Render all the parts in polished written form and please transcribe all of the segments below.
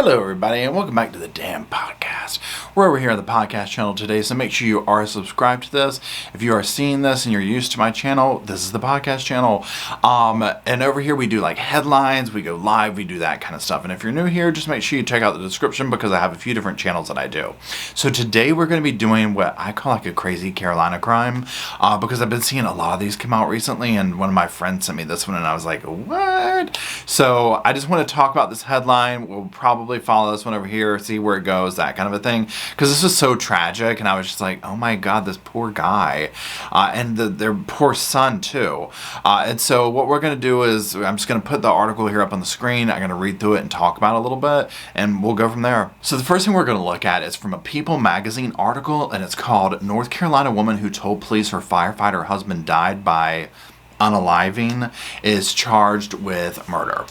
Hello everybody and welcome back to the damn podcast. We're over here on the podcast channel today, so make sure you are subscribed to this. If you are seeing this and you're used to my channel, this is the podcast channel. And over here we do like headlines, we go live, we do that kind of stuff. And if you're new here, just make sure you check out the description because I have a few different channels that I do. So today we're going to be doing what I call like a crazy Carolina crime because I've been seeing a lot of these come out recently, and one of my friends sent me this one and I was like, what? So I just want to talk about this headline. We'll probably follow this one over here, see where it goes, that kind of a thing, because this is so tragic. And I was just like, oh my god, this poor guy, and their poor son too. And so what we're going to do is I'm just going to put the article here up on the screen. I'm going to read through it and talk about it a little bit, and we'll go from there. So the first thing we're going to look at is from a People magazine article, and it's called North Carolina Woman Who Told Police Her Firefighter Husband Died by Unaliving is Charged with Murder.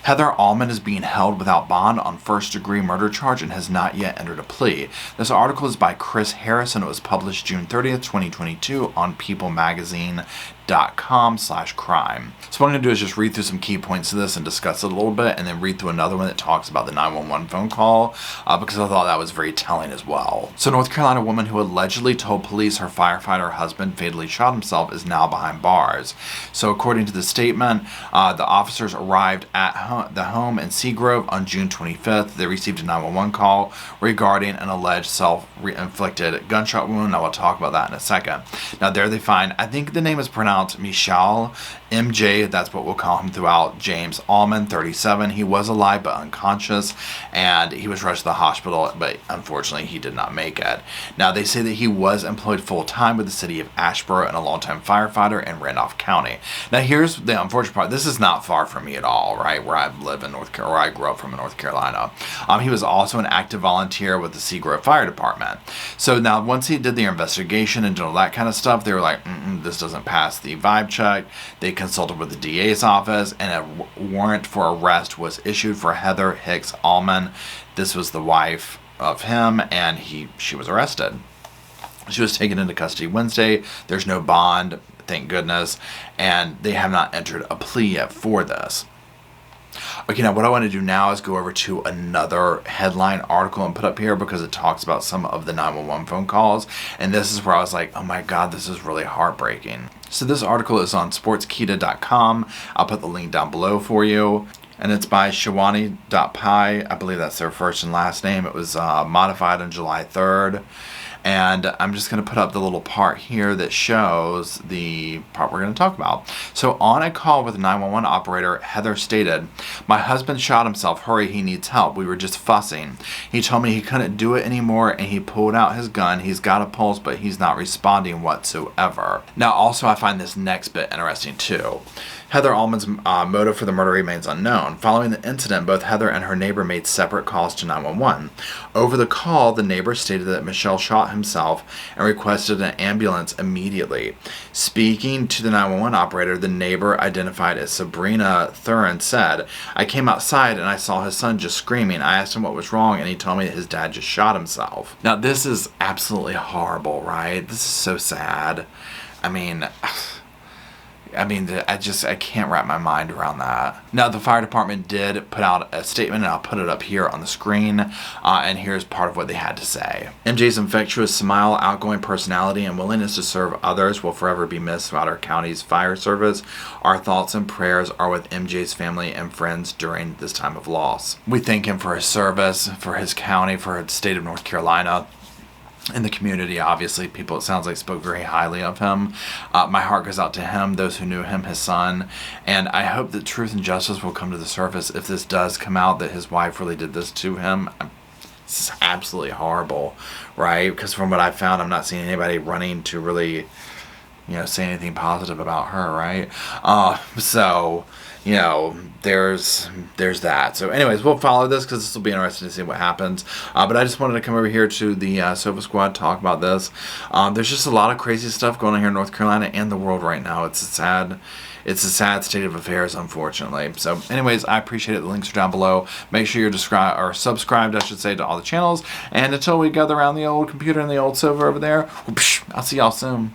Heather Allman is being held without bond on first-degree murder charge and has not yet entered a plea. This article is by Chris Harris and it was published June 30th, 2022 on peoplemagazine.com/crime. So what I'm going to do is just read through some key points of this and discuss it a little bit, and then read through another one that talks about the 911 phone call because I thought that was very telling as well. So North Carolina woman who allegedly told police her firefighter husband fatally shot himself is now behind bars. So according to the statement, the officers arrived at the home in Seagrove on June 25th. They received a 911 call regarding an alleged self-inflicted gunshot wound. I will talk about that in a second. Now there they find, I think the name is pronounced Michelle, MJ, that's what we'll call him throughout, James Allman, 37. He was alive but unconscious, and he was rushed to the hospital, but unfortunately he did not make it. Now they say that he was employed full-time with the city of Asheboro and a longtime firefighter in Randolph County. Now here's the unfortunate part. This is not far from me at all, right, where I live in North Carolina, where I grew up from in North Carolina. He was also an active volunteer with the Seagrove Fire Department. So now once he did their investigation and did all that kind of stuff, they were like, this doesn't pass the vibe check. They consulted with the DA's office, and a warrant for arrest was issued for Heather Hicks Allman. This was the wife of him, and she was arrested. She was taken into custody Wednesday. There's no bond, thank goodness, and they have not entered a plea yet for this. Okay, now what I want to do now is go over to another headline article and put up here because it talks about some of the 911 phone calls, and this is where I was like, oh my god, this is really heartbreaking. So this article is on sportskita.com. I'll put the link down below for you. And it's by Shawani.Pi. I believe that's their first and last name. It was modified on July 3rd. And I'm just going to put up the little part here that shows the part we're going to talk about. So on a call with a 911 operator, Heather stated, "My husband shot himself. Hurry, he needs help. We were just fussing. He told me he couldn't do it anymore and he pulled out his gun. He's got a pulse, but he's not responding whatsoever." Now also I find this next bit interesting too. Heather Allman's motive for the murder remains unknown. Following the incident, both Heather and her neighbor made separate calls to 911. Over the call, the neighbor stated that Michelle shot himself and requested an ambulance immediately. Speaking to the 911 operator, the neighbor, identified as Sabrina Thurin, said, "I came outside and I saw his son just screaming. I asked him what was wrong and he told me that his dad just shot himself." Now this is absolutely horrible, right? This is so sad. I mean, I can't wrap my mind around that. Now, the fire department did put out a statement, and I'll put it up here on the screen, and here's part of what they had to say. "MJ's infectious smile, outgoing personality, and willingness to serve others will forever be missed throughout our county's fire service. Our thoughts and prayers are with MJ's family and friends during this time of loss." We thank him for his service, for his county, for the state of North Carolina. In the community, obviously, people, it sounds like, spoke very highly of him. My heart goes out to him, those who knew him, his son, and I hope that truth and justice will come to the surface if this does come out that his wife really did this to him. This is absolutely horrible, right? Because from what I found, I'm not seeing anybody running to really, say anything positive about her, right? So, there's that. So anyways, we'll follow this because this will be interesting to see what happens. But I just wanted to come over here to the Sofa Squad, talk about this. There's just a lot of crazy stuff going on here in North Carolina and the world right now. It's a sad state of affairs, unfortunately. So anyways, I appreciate it. The links are down below. Make sure you're subscribed, I should say, to all the channels. And until we gather around the old computer and the old sofa over there, I'll see y'all soon.